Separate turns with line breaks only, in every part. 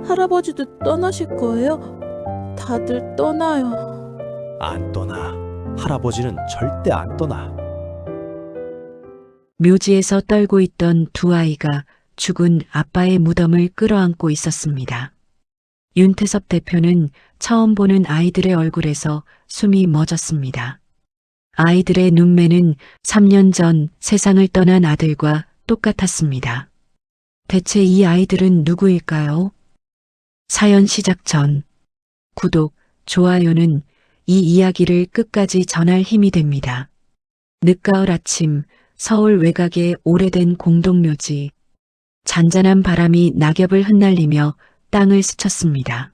할아버지도 떠나실 거예요? 다들 떠나요.
안 떠나. 할아버지는 절대 안 떠나.
묘지에서 떨고 있던 두 아이가 죽은 아빠의 무덤을 끌어안고 있었습니다. 윤태섭 대표는 처음 보는 아이들의 얼굴에서 숨이 멎었습니다. 아이들의 눈매는 3년 전 세상을 떠난 아들과 똑같았습니다. 대체 이 아이들은 누구일까요? 사연 시작 전 구독, 좋아요는 이 이야기를 끝까지 전할 힘이 됩니다. 늦가을 아침 서울 외곽의 오래된 공동묘지. 잔잔한 바람이 낙엽을 흩날리며 땅을 스쳤습니다.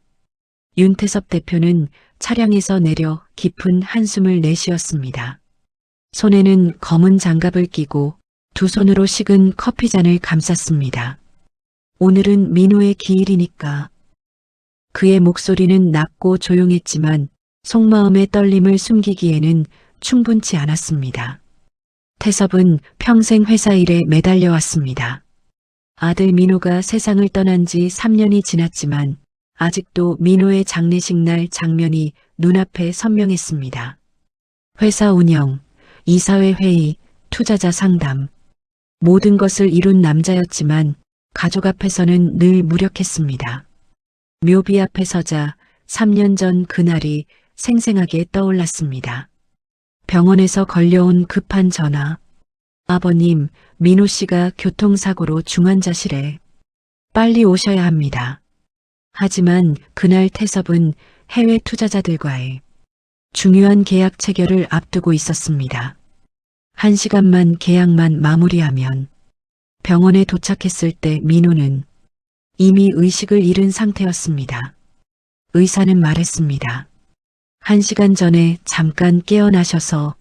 윤태섭 대표는 차량에서 내려 깊은 한숨을 내쉬었습니다. 손에는 검은 장갑을 끼고 두 손으로 식은 커피잔을 감쌌습니다. 오늘은 민호의 기일이니까. 그의 목소리는 낮고 조용했지만 속마음의 떨림을 숨기기에는 충분치 않았습니다. 태섭은 평생 회사 일에 매달려 왔습니다. 아들 민호가 세상을 떠난 지 3년이 지났지만 아직도 민호의 장례식 날 장면이 눈앞에 선명했습니다. 회사 운영, 이사회 회의, 투자자 상담. 모든 것을 이룬 남자였지만 가족 앞에서는 늘 무력했습니다. 묘비 앞에 서자 3년 전 그날이 생생하게 떠올랐습니다. 병원에서 걸려온 급한 전화. 아버님, 민호 씨가 교통사고로 중환자실에. 빨리 오셔야 합니다. 하지만 그날 태섭은 해외 투자자들과의 중요한 계약 체결을 앞두고 있었습니다. 1시간만 계약만 마무리하면. 병원에 도착했을 때 민호는 이미 의식을 잃은 상태였습니다. 의사는 말했습니다. 1시간 전에 잠깐 깨어나셔서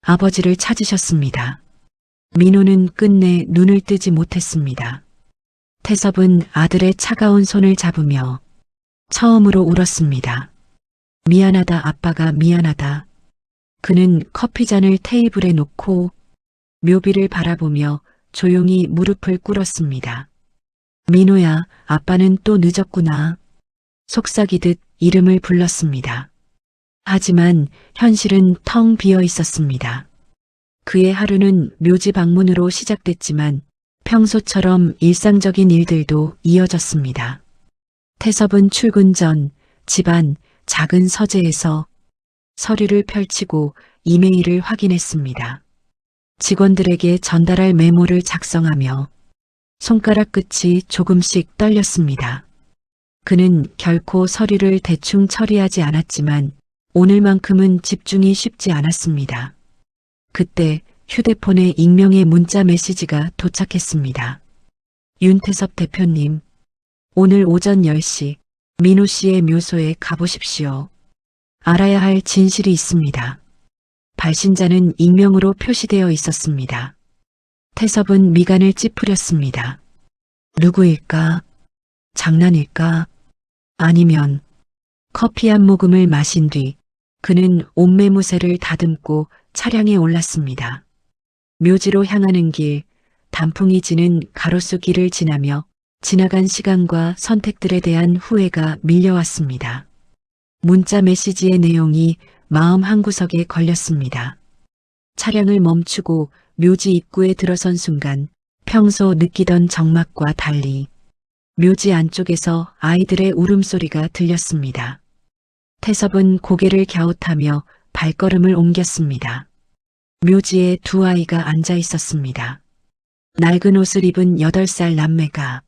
아버지를 찾으셨습니다. 민호는 끝내 눈을 뜨지 못했습니다. 태섭은 아들의 차가운 손을 잡으며 처음으로 울었습니다. 미안하다 아빠가 미안하다. 그는 커피잔을 테이블에 놓고 묘비를 바라보며 조용히 무릎을 꿇었습니다. 민호야, 아빠는 또 늦었구나. 속삭이듯 이름을 불렀습니다. 하지만 현실은 텅 비어 있었습니다. 그의 하루는 묘지 방문으로 시작됐지만 평소처럼 일상적인 일들도 이어졌습니다. 태섭은 출근 전 집안 작은 서재에서 서류를 펼치고 이메일을 확인했습니다. 직원들에게 전달할 메모를 작성하며 손가락 끝이 조금씩 떨렸습니다. 그는 결코 서류를 대충 처리하지 않았지만 오늘만큼은 집중이 쉽지 않았습니다. 그때 휴대폰에 익명의 문자 메시지가 도착했습니다. 윤태섭 대표님, 오늘 오전 10시 민호 씨의 묘소에 가보십시오. 알아야 할 진실이 있습니다. 발신자는 익명으로 표시되어 있었습니다. 태섭은 미간을 찌푸렸습니다. 누구일까? 장난일까? 아니면 커피 한 모금을 마신 뒤 그는 옷매무새를 다듬고 차량에 올랐습니다. 묘지로 향하는 길, 단풍이 지는 가로수 길을 지나며 지나간 시간과 선택들에 대한 후회가 밀려왔습니다. 문자 메시지의 내용이 마음 한구석에 걸렸습니다. 차량을 멈추고 묘지 입구에 들어선 순간 평소 느끼던 적막과 달리 묘지 안쪽에서 아이들의 울음소리가 들렸습니다. 태섭은 고개를 갸웃하며 발걸음을 옮겼습니다. 묘지에 두 아이가 앉아 있었습니다. 낡은 옷을 입은 8살 남매가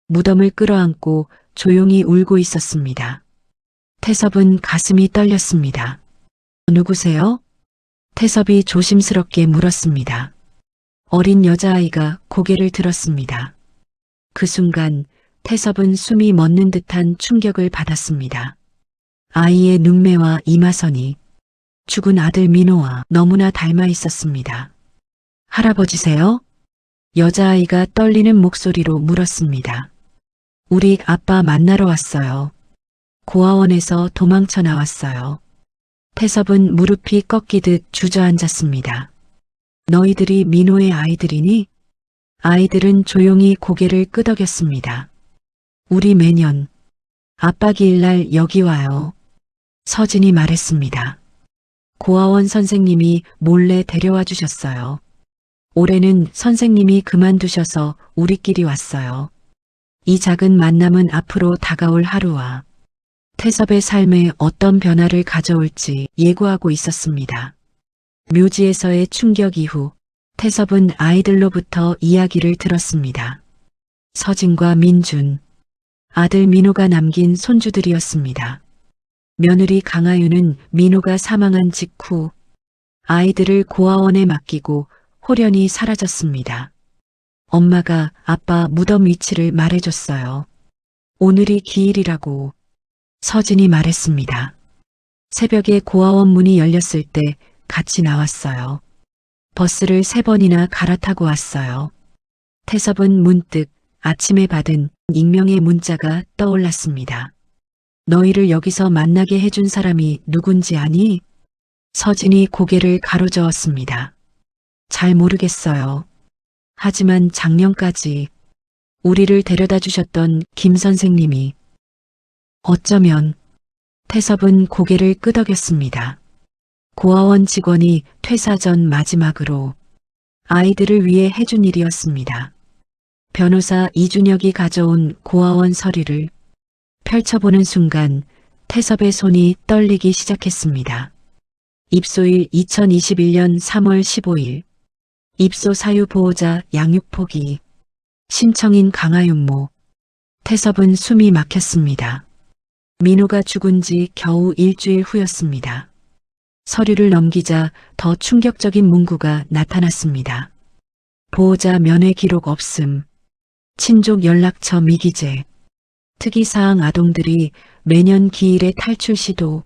무덤을 끌어안고 조용히 울고 있었습니다. 태섭은 가슴이 떨렸습니다. 누구세요? 태섭이 조심스럽게 물었습니다. 어린 여자아이가 고개를 들었습니다. 그 순간 태섭은 숨이 멎는 듯한 충격을 받았습니다. 아이의 눈매와 이마선이 죽은 아들 민호와 너무나 닮아 있었습니다. 할아버지세요? 여자아이가 떨리는 목소리로 물었습니다. 우리 아빠 만나러 왔어요. 고아원에서 도망쳐 나왔어요. 태섭은 무릎이 꺾이듯 주저앉았습니다. 너희들이 민호의 아이들이니? 아이들은 조용히 고개를 끄덕였습니다. 우리 매년 아빠 기일날 여기 와요. 서진이 말했습니다. 고아원 선생님이 몰래 데려와 주셨어요. 올해는 선생님이 그만두셔서 우리끼리 왔어요. 이 작은 만남은 앞으로 다가올 하루와 태섭의 삶에 어떤 변화를 가져올지 예고하고 있었습니다. 묘지에서의 충격 이후 태섭은 아이들로부터 이야기를 들었습니다. 서진과 민준, 아들 민호가 남긴 손주들이었습니다. 며느리 강아유는 민호가 사망한 직후 아이들을 고아원에 맡기고 홀연히 사라졌습니다. 엄마가 아빠 무덤 위치를 말해줬어요. 오늘이 기일이라고 서진이 말했습니다. 새벽에 고아원 문이 열렸을 때 같이 나왔어요. 버스를 3번이나 갈아타고 왔어요. 태섭은 문득 아침에 받은 익명의 문자가 떠올랐습니다. 너희를 여기서 만나게 해준 사람이 누군지 아니? 서진이 고개를 가로저었습니다. 잘 모르겠어요. 하지만 작년까지 우리를 데려다 주셨던 김 선생님이 어쩌면 태섭은 고개를 끄덕였습니다. 고아원 직원이 퇴사 전 마지막으로 아이들을 위해 해준 일이었습니다. 변호사 이준혁이 가져온 고아원 서류를 펼쳐보는 순간 태섭의 손이 떨리기 시작했습니다. 입소일 2021년 3월 15일 입소 사유 보호자 양육 포기 신청인 강하윤모 태섭은 숨이 막혔습니다. 민호가 죽은 지 겨우 일주일 후였습니다. 서류를 넘기자 더 충격적인 문구가 나타났습니다. 보호자 면회 기록 없음, 친족 연락처 미기재, 특이사항 아동들이 매년 기일에 탈출 시도,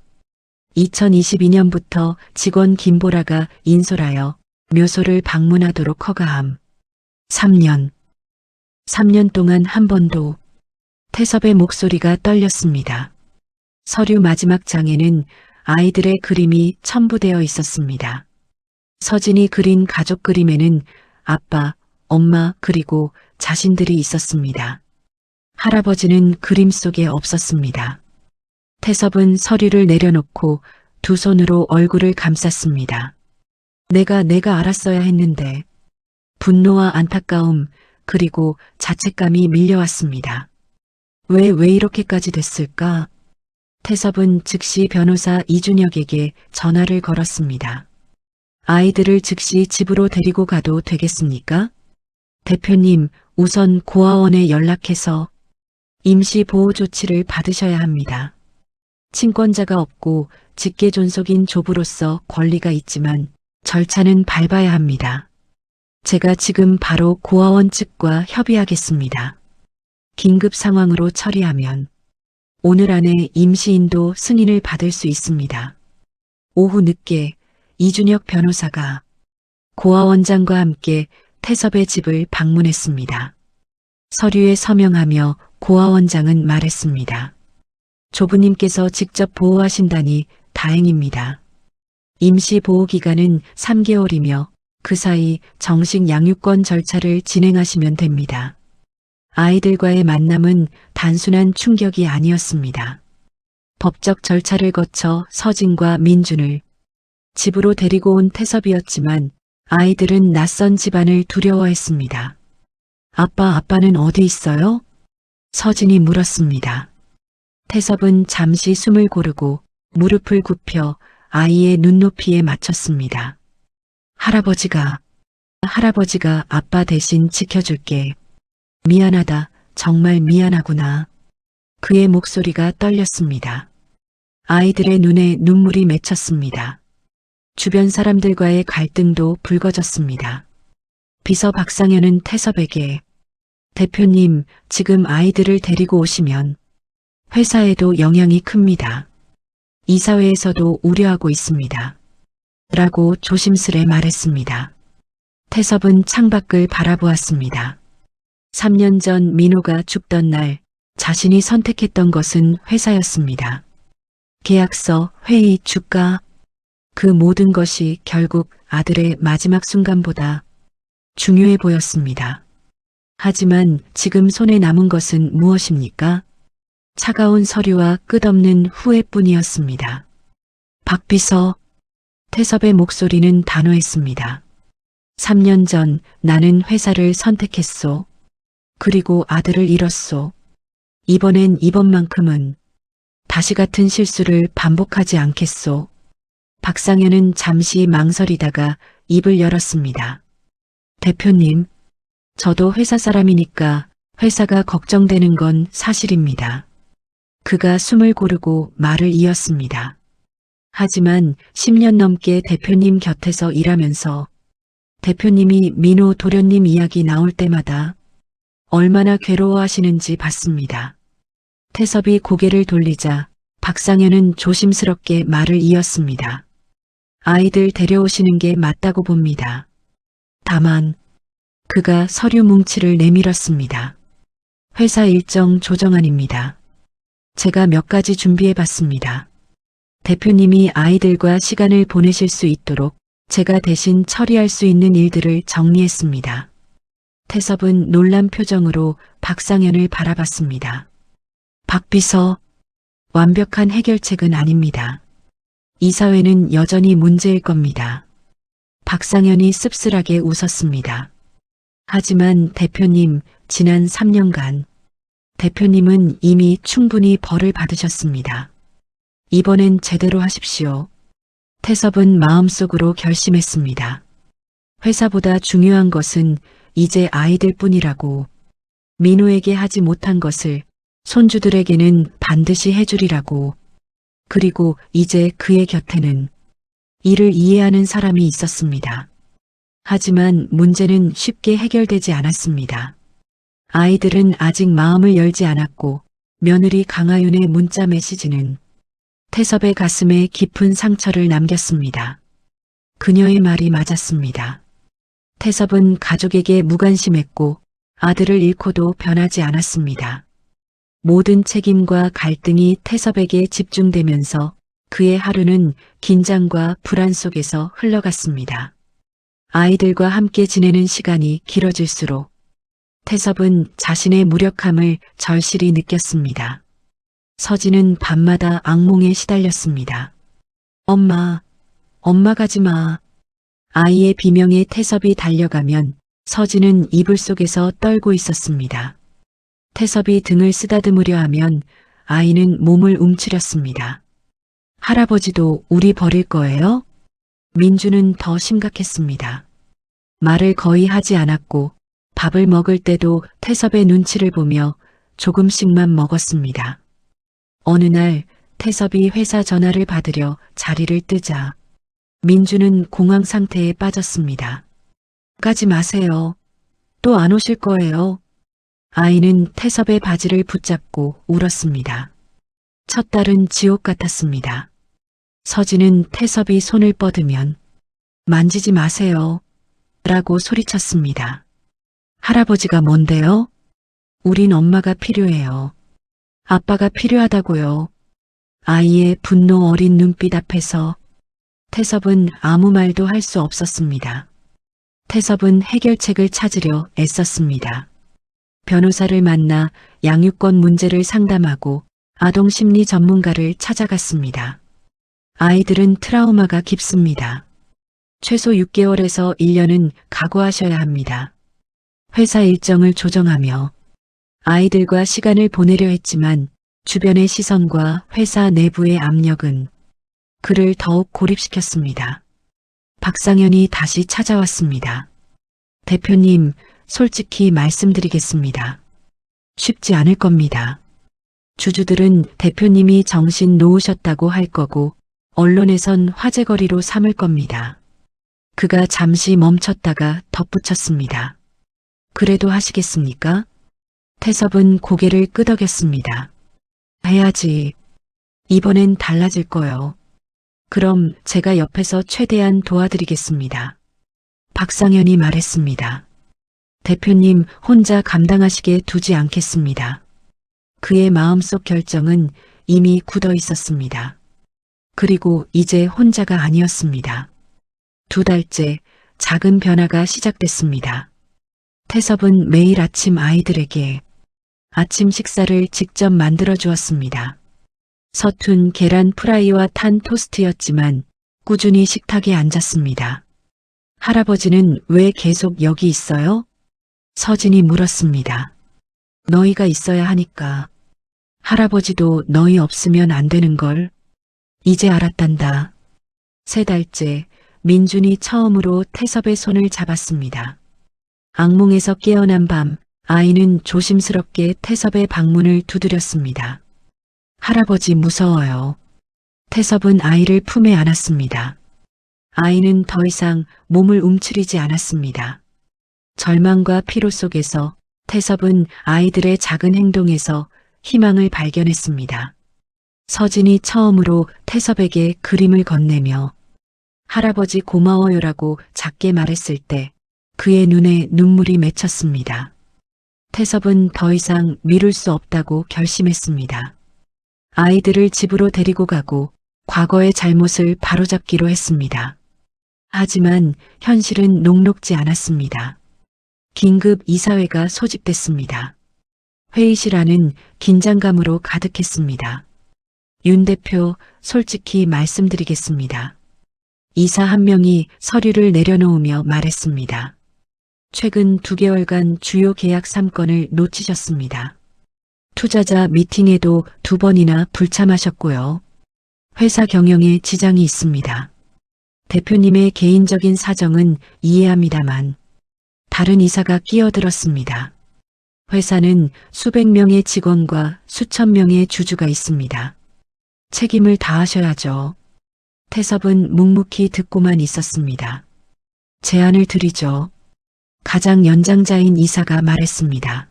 2022년부터 직원 김보라가 인솔하여 묘소를 방문하도록 허가함. 3년 동안 한 번도 태섭의 목소리가 떨렸습니다. 서류 마지막 장에는 아이들의 그림이 첨부되어 있었습니다. 서진이 그린 가족 그림에는 아빠, 엄마 그리고 자신들이 있었습니다. 할아버지는 그림 속에 없었습니다. 태섭은 서류를 내려놓고 두 손으로 얼굴을 감쌌습니다. 내가 알았어야 했는데 분노와 안타까움 그리고 자책감이 밀려왔습니다. 왜 이렇게까지 됐을까? 태섭은 즉시 변호사 이준혁에게 전화를 걸었습니다. 아이들을 즉시 집으로 데리고 가도 되겠습니까? 대표님, 우선 고아원에 연락해서 임시 보호 조치를 받으셔야 합니다. 친권자가 없고 직계 존속인 조부로서 권리가 있지만 절차는 밟아야 합니다. 제가 지금 바로 고아원 측과 협의하겠습니다. 긴급 상황으로 처리하면 오늘 안에 임시인도 승인을 받을 수 있습니다. 오후 늦게 이준혁 변호사가 고아원장과 함께 태섭의 집을 방문했습니다. 서류에 서명하며 고아원장은 말했습니다. 조부님께서 직접 보호하신다니 다행입니다. 임시 보호 기간은 3개월이며 그 사이 정식 양육권 절차를 진행하시면 됩니다. 아이들과의 만남은 단순한 충격이 아니었습니다. 법적 절차를 거쳐 서진과 민준을 집으로 데리고 온 태섭이었지만 아이들은 낯선 집안을 두려워했습니다. 아빠는 어디 있어요? 서진이 물었습니다. 태섭은 잠시 숨을 고르고 무릎을 굽혀 아이의 눈높이에 맞췄습니다. 할아버지가 아빠 대신 지켜줄게. 미안하다, 정말 미안하구나. 그의 목소리가 떨렸습니다. 아이들의 눈에 눈물이 맺혔습니다. 주변 사람들과의 갈등도 불거졌습니다. 비서 박상현은 태섭에게 대표님, 지금 아이들을 데리고 오시면 회사에도 영향이 큽니다. 이사회에서도 우려하고 있습니다. 라고 조심스레 말했습니다. 태섭은 창밖을 바라보았습니다. 3년 전 민호가 죽던 날 자신이 선택했던 것은 회사였습니다. 계약서, 회의, 주가, 그 모든 것이 결국 아들의 마지막 순간보다 중요해 보였습니다. 하지만 지금 손에 남은 것은 무엇입니까? 차가운 서류와 끝없는 후회뿐이었습니다. 박 비서, 태섭의 목소리는 단호했습니다. 3년 전 나는 회사를 선택했소. 그리고 아들을 잃었소. 이번엔 이번만큼은 다시 같은 실수를 반복하지 않겠소. 박상현은 잠시 망설이다가 입을 열었습니다. 대표님, 저도 회사 사람이니까 회사가 걱정되는 건 사실입니다. 그가 숨을 고르고 말을 이었습니다. 하지만 10년 넘게 대표님 곁에서 일하면서 대표님이 민호 도련님 이야기 나올 때마다 얼마나 괴로워하시는지 봤습니다. 태섭이 고개를 돌리자 박상현은 조심스럽게 말을 이었습니다. 아이들 데려오시는 게 맞다고 봅니다. 다만 그가 서류 뭉치를 내밀었습니다. 회사 일정 조정안입니다. 제가 몇 가지 준비해 봤습니다. 대표님이 아이들과 시간을 보내실 수 있도록 제가 대신 처리할 수 있는 일들을 정리했습니다. 태섭은 놀란 표정으로 박상현을 바라봤습니다. 박 비서, 완벽한 해결책은 아닙니다. 이 사회는 여전히 문제일 겁니다. 박상현이 씁쓸하게 웃었습니다. 하지만 대표님, 지난 3년간 대표님은 이미 충분히 벌을 받으셨습니다. 이번엔 제대로 하십시오. 태섭은 마음속으로 결심했습니다. 회사보다 중요한 것은 이제 아이들뿐이라고, 민호에게 하지 못한 것을 손주들에게는 반드시 해주리라고. 그리고 이제 그의 곁에는 이를 이해하는 사람이 있었습니다. 하지만 문제는 쉽게 해결되지 않았습니다. 아이들은 아직 마음을 열지 않았고 며느리 강하윤의 문자 메시지는 태섭의 가슴에 깊은 상처를 남겼습니다. 그녀의 말이 맞았습니다. 태섭은 가족에게 무관심했고 아들을 잃고도 변하지 않았습니다. 모든 책임과 갈등이 태섭에게 집중되면서 그의 하루는 긴장과 불안 속에서 흘러갔습니다. 아이들과 함께 지내는 시간이 길어질수록 태섭은 자신의 무력함을 절실히 느꼈습니다. 서진은 밤마다 악몽에 시달렸습니다. 엄마 가지 마. 아이의 비명에 태섭이 달려가면 서진은 이불 속에서 떨고 있었습니다. 태섭이 등을 쓰다듬으려 하면 아이는 몸을 움츠렸습니다. 할아버지도 우리 버릴 거예요? 민주는 더 심각했습니다. 말을 거의 하지 않았고 밥을 먹을 때도 태섭의 눈치를 보며 조금씩만 먹었습니다. 어느 날 태섭이 회사 전화를 받으려 자리를 뜨자 민주는 공황 상태에 빠졌습니다. 가지 마세요. 또 안 오실 거예요. 아이는 태섭의 바지를 붙잡고 울었습니다. 첫 달은 지옥 같았습니다. 서진은 태섭이 손을 뻗으면 만지지 마세요. 라고 소리쳤습니다. 할아버지가 뭔데요? 우린 엄마가 필요해요. 아빠가 필요하다고요. 아이의 분노 어린 눈빛 앞에서 태섭은 아무 말도 할 수 없었습니다. 태섭은 해결책을 찾으려 애썼습니다. 변호사를 만나 양육권 문제를 상담하고 아동심리 전문가를 찾아갔습니다. 아이들은 트라우마가 깊습니다. 최소 6개월에서 1년은 각오하셔야 합니다. 회사 일정을 조정하며 아이들과 시간을 보내려 했지만 주변의 시선과 회사 내부의 압력은 그를 더욱 고립시켰습니다. 박상현이 다시 찾아왔습니다. 대표님, 솔직히 말씀드리겠습니다. 쉽지 않을 겁니다. 주주들은 대표님이 정신 놓으셨다고 할 거고 언론에선 화제거리로 삼을 겁니다. 그가 잠시 멈췄다가 덧붙였습니다. 그래도 하시겠습니까? 태섭은 고개를 끄덕였습니다. 해야지. 이번엔 달라질 거요. 그럼 제가 옆에서 최대한 도와드리겠습니다. 박상현이 말했습니다. 대표님 혼자 감당하시게 두지 않겠습니다. 그의 마음속 결정은 이미 굳어 있었습니다. 그리고 이제 혼자가 아니었습니다. 2달째 작은 변화가 시작됐습니다. 태섭은 매일 아침 아이들에게 아침 식사를 직접 만들어 주었습니다. 서툰 계란 프라이와 탄 토스트였지만 꾸준히 식탁에 앉았습니다. 할아버지는 왜 계속 여기 있어요? 서진이 물었습니다. 너희가 있어야 하니까. 할아버지도 너희 없으면 안 되는 걸. 이제 알았단다. 3달째 민준이 처음으로 태섭의 손을 잡았습니다. 악몽에서 깨어난 밤, 아이는 조심스럽게 태섭의 방문을 두드렸습니다. 할아버지 무서워요. 태섭은 아이를 품에 안았습니다. 아이는 더 이상 몸을 움츠리지 않았습니다. 절망과 피로 속에서 태섭은 아이들의 작은 행동에서 희망을 발견했습니다. 서진이 처음으로 태섭에게 그림을 건네며 할아버지 고마워요라고 작게 말했을 때 그의 눈에 눈물이 맺혔습니다. 태섭은 더 이상 미룰 수 없다고 결심했습니다. 아이들을 집으로 데리고 가고 과거의 잘못을 바로잡기로 했습니다. 하지만 현실은 녹록지 않았습니다. 긴급 이사회가 소집됐습니다. 회의실 안은 긴장감으로 가득했습니다. 윤 대표, 솔직히 말씀드리겠습니다. 이사 한 명이 서류를 내려놓으며 말했습니다. 최근 2개월간 주요 계약 3건을 놓치셨습니다. 투자자 미팅에도 2번이나 불참하셨고요. 회사 경영에 지장이 있습니다. 대표님의 개인적인 사정은 이해합니다만 다른 이사가 끼어들었습니다. 회사는 수백 명의 직원과 수천 명의 주주가 있습니다. 책임을 다하셔야죠. 태섭은 묵묵히 듣고만 있었습니다. 제안을 드리죠. 가장 연장자인 이사가 말했습니다.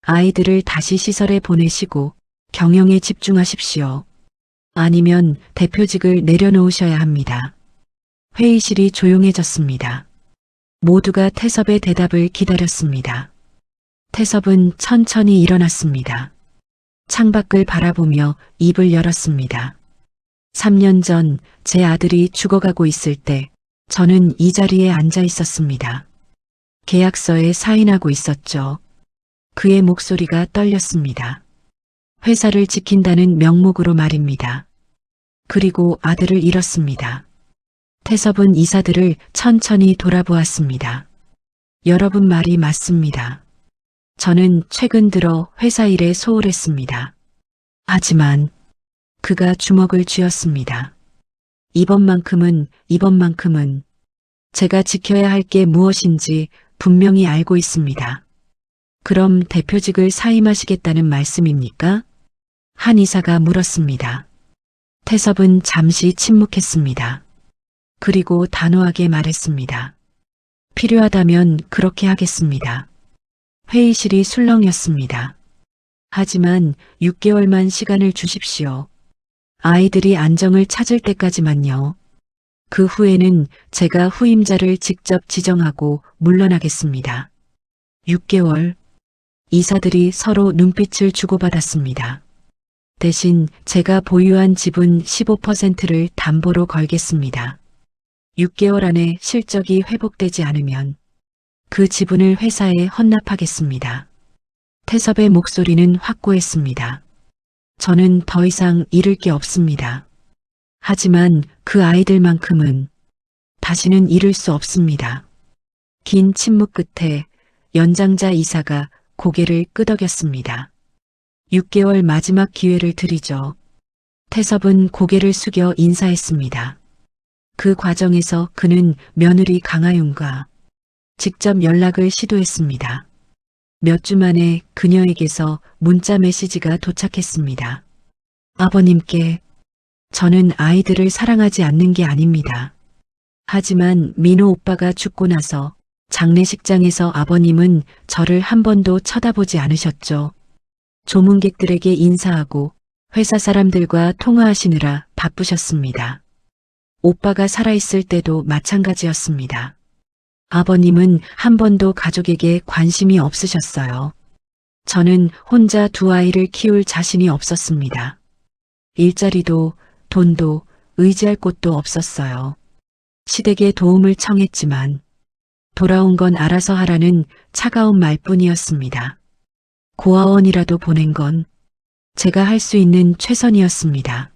아이들을 다시 시설에 보내시고 경영에 집중하십시오. 아니면 대표직을 내려놓으셔야 합니다. 회의실이 조용해졌습니다. 모두가 태섭의 대답을 기다렸습니다. 태섭은 천천히 일어났습니다. 창밖을 바라보며 입을 열었습니다. 3년 전 제 아들이 죽어가고 있을 때 저는 이 자리에 앉아 있었습니다. 계약서에 사인하고 있었죠. 그의 목소리가 떨렸습니다. 회사를 지킨다는 명목으로 말입니다. 그리고 아들을 잃었습니다. 태섭은 이사들을 천천히 돌아보았습니다. 여러분 말이 맞습니다. 저는 최근 들어 회사 일에 소홀했습니다. 하지만 그가 주먹을 쥐었습니다. 이번만큼은 제가 지켜야 할 게 무엇인지 분명히 알고 있습니다. 그럼 대표직을 사임하시겠다는 말씀입니까? 한 이사가 물었습니다. 태섭은 잠시 침묵했습니다. 그리고 단호하게 말했습니다. 필요하다면 그렇게 하겠습니다. 회의실이 술렁였습니다. 하지만 6개월만 시간을 주십시오. 아이들이 안정을 찾을 때까지만요. 그 후에는 제가 후임자를 직접 지정하고 물러나겠습니다. 6개월. 이사들이 서로 눈빛을 주고받았습니다. 대신 제가 보유한 지분 15%를 담보로 걸겠습니다. 6개월 안에 실적이 회복되지 않으면 그 지분을 회사에 헌납하겠습니다. 태섭의 목소리는 확고했습니다. 저는 더 이상 잃을 게 없습니다. 하지만 그 아이들만큼은 다시는 잃을 수 없습니다. 긴 침묵 끝에 연장자 이사가 고개를 끄덕였습니다. 6개월 마지막 기회를 드리죠. 태섭은 고개를 숙여 인사했습니다. 그 과정에서 그는 며느리 강하윤과 직접 연락을 시도했습니다. 몇 주 만에 그녀에게서 문자 메시지가 도착했습니다. 아버님께 저는 아이들을 사랑하지 않는 게 아닙니다. 하지만 민호 오빠가 죽고 나서 장례식장에서 아버님은 저를 한 번도 쳐다보지 않으셨죠. 조문객들에게 인사하고 회사 사람들과 통화하시느라 바쁘셨습니다. 오빠가 살아있을 때도 마찬가지였습니다. 아버님은 한 번도 가족에게 관심이 없으셨어요. 저는 혼자 2아이를 키울 자신이 없었습니다. 일자리도 돈도 의지할 곳도 없었어요. 시댁에 도움을 청했지만 돌아온 건 알아서 하라는 차가운 말뿐이었습니다. 고아원이라도 보낸 건 제가 할 수 있는 최선이었습니다.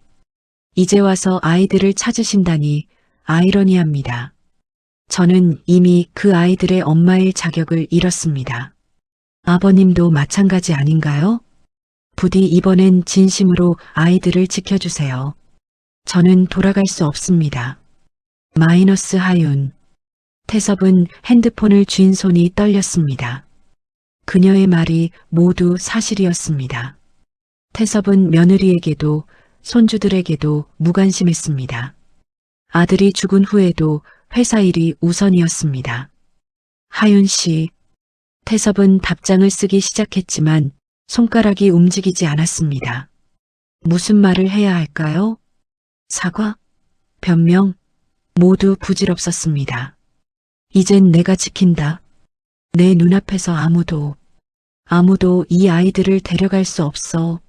이제 와서 아이들을 찾으신다니 아이러니합니다. 저는 이미 그 아이들의 엄마일 자격을 잃었습니다. 아버님도 마찬가지 아닌가요? 부디 이번엔 진심으로 아이들을 지켜주세요. 저는 돌아갈 수 없습니다. 마이너스 하윤. 태섭은 핸드폰을 쥔 손이 떨렸습니다. 그녀의 말이 모두 사실이었습니다. 태섭은 며느리에게도 손주들에게도 무관심했습니다. 아들이 죽은 후에도 회사 일이 우선이었습니다. 하윤 씨. 태섭은 답장을 쓰기 시작했지만 손가락이 움직이지 않았습니다. 무슨 말을 해야 할까요? 사과? 변명? 모두 부질없었습니다. 이젠 내가 지킨다. 내 눈앞에서 아무도 이 아이들을 데려갈 수 없어.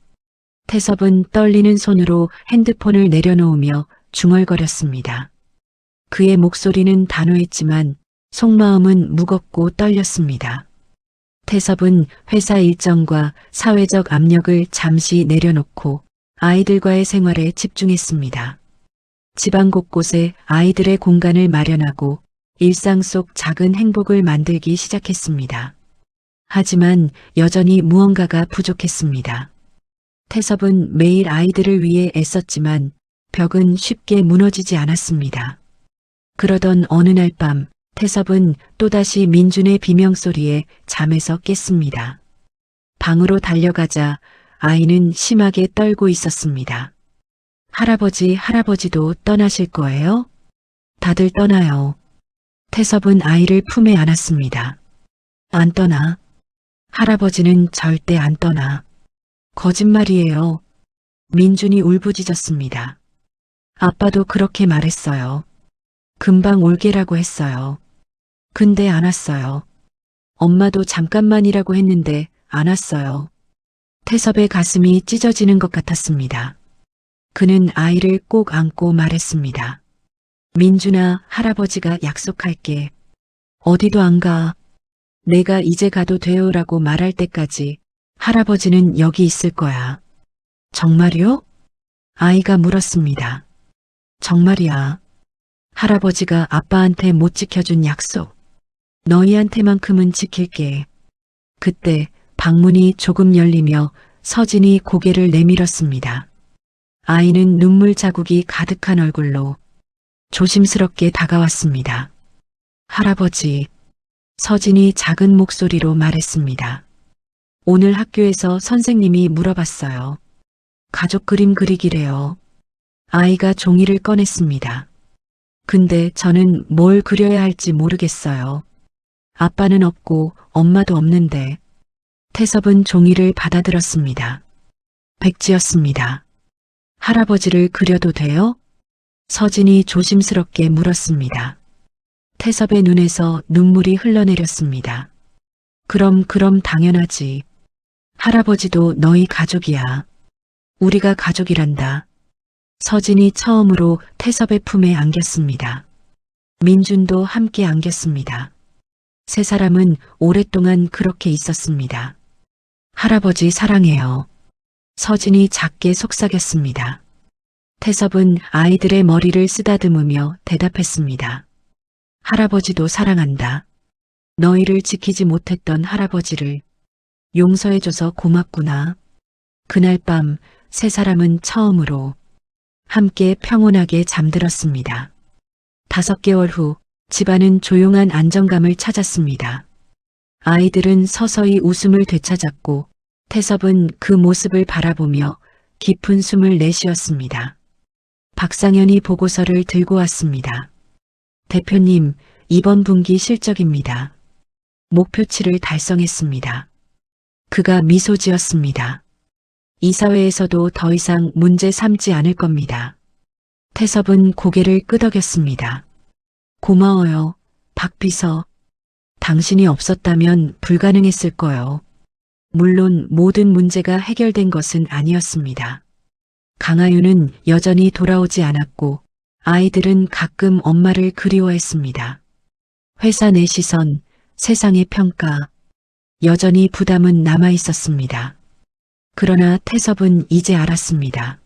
태섭은 떨리는 손으로 핸드폰을 내려놓으며 중얼거렸습니다. 그의 목소리는 단호했지만 속마음은 무겁고 떨렸습니다. 태섭은 회사 일정과 사회적 압력을 잠시 내려놓고 아이들과의 생활에 집중했습니다. 집안 곳곳에 아이들의 공간을 마련하고 일상 속 작은 행복을 만들기 시작했습니다. 하지만 여전히 무언가가 부족했습니다. 태섭은 매일 아이들을 위해 애썼지만 벽은 쉽게 무너지지 않았습니다. 그러던 어느 날 밤 태섭은 또다시 민준의 비명소리에 잠에서 깼습니다. 방으로 달려가자 아이는 심하게 떨고 있었습니다. 할아버지도 떠나실 거예요? 다들 떠나요. 태섭은 아이를 품에 안았습니다. 안 떠나. 할아버지는 절대 안 떠나. 거짓말이에요. 민준이 울부짖었습니다. 아빠도 그렇게 말했어요. 금방 올게라고 했어요. 근데 안 왔어요. 엄마도 잠깐만이라고 했는데 안 왔어요. 태섭의 가슴이 찢어지는 것 같았습니다. 그는 아이를 꼭 안고 말했습니다. 민준아, 할아버지가 약속할게. 어디도 안 가. 내가 이제 가도 돼요라고 말할 때까지 할아버지는 여기 있을 거야. 정말이요? 아이가 물었습니다. 정말이야. 할아버지가 아빠한테 못 지켜준 약속. 너희한테만큼은 지킬게. 그때 방문이 조금 열리며 서진이 고개를 내밀었습니다. 아이는 눈물 자국이 가득한 얼굴로 조심스럽게 다가왔습니다. 할아버지. 서진이 작은 목소리로 말했습니다. 오늘 학교에서 선생님이 물어봤어요. 가족 그림 그리기래요. 아이가 종이를 꺼냈습니다. 근데 저는 뭘 그려야 할지 모르겠어요. 아빠는 없고 엄마도 없는데. 태섭은 종이를 받아들었습니다. 백지였습니다. 할아버지를 그려도 돼요? 서진이 조심스럽게 물었습니다. 태섭의 눈에서 눈물이 흘러내렸습니다. 그럼 당연하지. 할아버지도 너희 가족이야. 우리가 가족이란다. 서진이 처음으로 태섭의 품에 안겼습니다. 민준도 함께 안겼습니다. 세 사람은 오랫동안 그렇게 있었습니다. 할아버지 사랑해요. 서진이 작게 속삭였습니다. 태섭은 아이들의 머리를 쓰다듬으며 대답했습니다. 할아버지도 사랑한다. 너희를 지키지 못했던 할아버지를 용서해줘서 고맙구나. 그날 밤 세 사람은 처음으로 함께 평온하게 잠들었습니다. 5개월 후 집안은 조용한 안정감을 찾았습니다. 아이들은 서서히 웃음을 되찾았고 태섭은 그 모습을 바라보며 깊은 숨을 내쉬었습니다. 박상현이 보고서를 들고 왔습니다. 대표님, 이번 분기 실적입니다. 목표치를 달성했습니다. 그가 미소 지었습니다. 이사회에서도 더 이상 문제 삼지 않을 겁니다. 태섭은 고개를 끄덕였습니다. 고마워요, 박 비서. 당신이 없었다면 불가능했을 거요. 물론 모든 문제가 해결된 것은 아니었습니다. 강하윤은 여전히 돌아오지 않았고 아이들은 가끔 엄마를 그리워했습니다. 회사 내 시선, 세상의 평가, 여전히 부담은 남아 있었습니다. 그러나 태섭은 이제 알았습니다.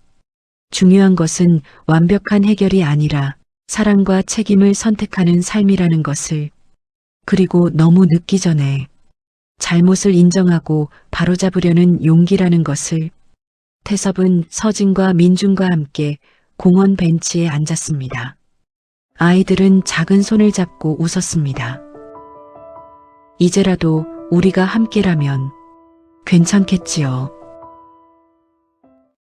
중요한 것은 완벽한 해결이 아니라 사랑과 책임을 선택하는 삶이라는 것을, 그리고 너무 늦기 전에 잘못을 인정하고 바로잡으려는 용기라는 것을. 태섭은 서진과 민준과 함께 공원 벤치에 앉았습니다. 아이들은 작은 손을 잡고 웃었습니다. 이제라도 우리가 함께라면 괜찮겠지요.